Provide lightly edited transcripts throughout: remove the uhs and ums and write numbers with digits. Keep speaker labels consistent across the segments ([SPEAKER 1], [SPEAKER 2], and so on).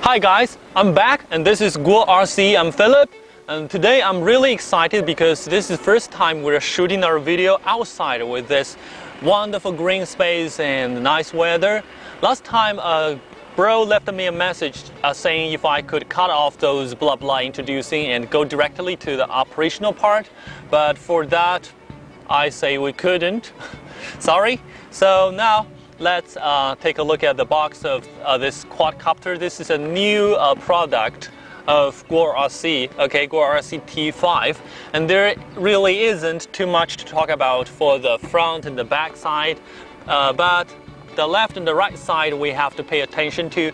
[SPEAKER 1] Hi guys, I'm back and this is GOOLRC. I'm Philip, and today I'm really excited because this is the first time we're shooting our video outside with this wonderful green space and nice weather. Last time bro left me a message saying if I could cut off those blah blah introducing and go directly to the operational part, but for that I say we couldn't. Sorry. So now let's take a look at the box of this quadcopter. This is a new product of GOOLRC, okay, GOOLRC T5, and there really isn't too much to talk about for the front and the back side, but the left and the right side we have to pay attention to.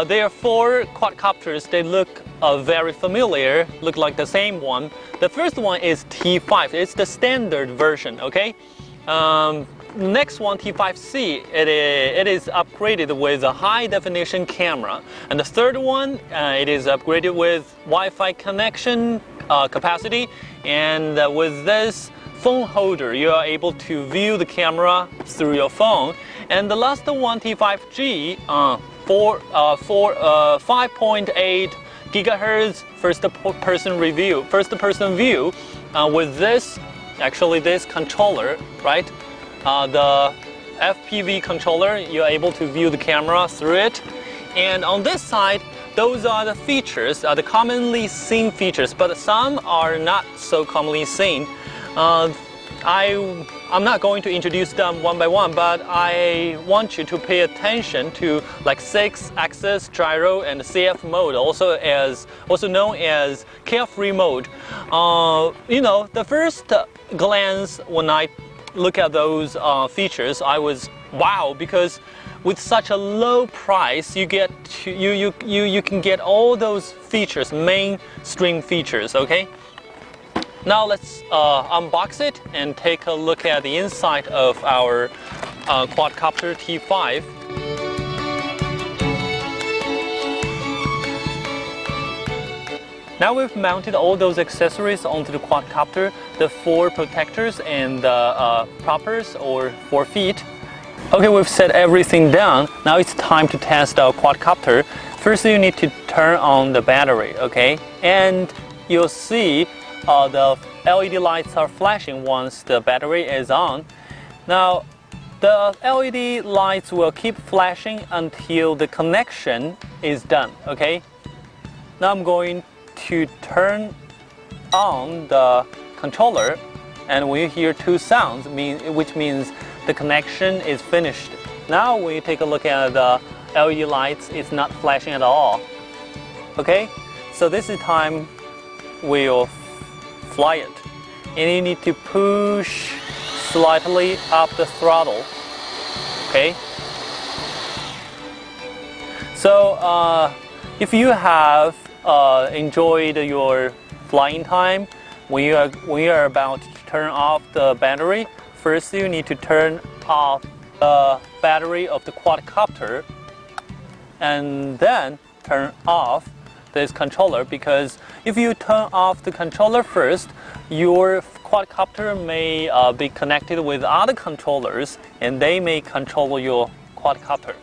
[SPEAKER 1] There are four quadcopters. They look very familiar, look like the same one. The first one is T5. It's the standard version, okay? Next one, T5C, it is upgraded with a high definition camera. And the third one, it is upgraded with Wi-Fi connection capacity. And with this phone holder, you are able to view the camera through your phone. And the last one, T5G, 5.8 gigahertz first person view, with this, actually this controller, right? The FPV controller, you're able to view the camera through it. And on this side, those are the features, the commonly seen features, but some are not so commonly seen. I'm not going to introduce them one by one, but I want you to pay attention to like 6-axis gyro and CF mode, also known as carefree mode. You know, the first glance when I look at those features, I was wow, because with such a low price, you can get all those features, mainstream features. Okay. Now let's unbox it and take a look at the inside of our quadcopter T5. Now we've mounted all those accessories onto the quadcopter, the 4 protectors and the proppers or 4 feet. Okay, we've set everything down. Now it's time to test our quadcopter. First you need to turn on the battery, okay? And you'll see the LED lights are flashing once the battery is on. Now the LED lights will keep flashing until the connection is done, okay? Now I'm going to turn on the controller, and we hear 2 sounds, which means the connection is finished. Now when you take a look at the LED lights, it's not flashing at all. Okay, so this is time we'll fly it, and you need to push slightly up the throttle. Okay, so if you have enjoyed your flying time, when you are about to turn off the battery, first you need to turn off the battery of the quadcopter and then turn off this controller, because if you turn off the controller first, your quadcopter may be connected with other controllers and they may control your quadcopter.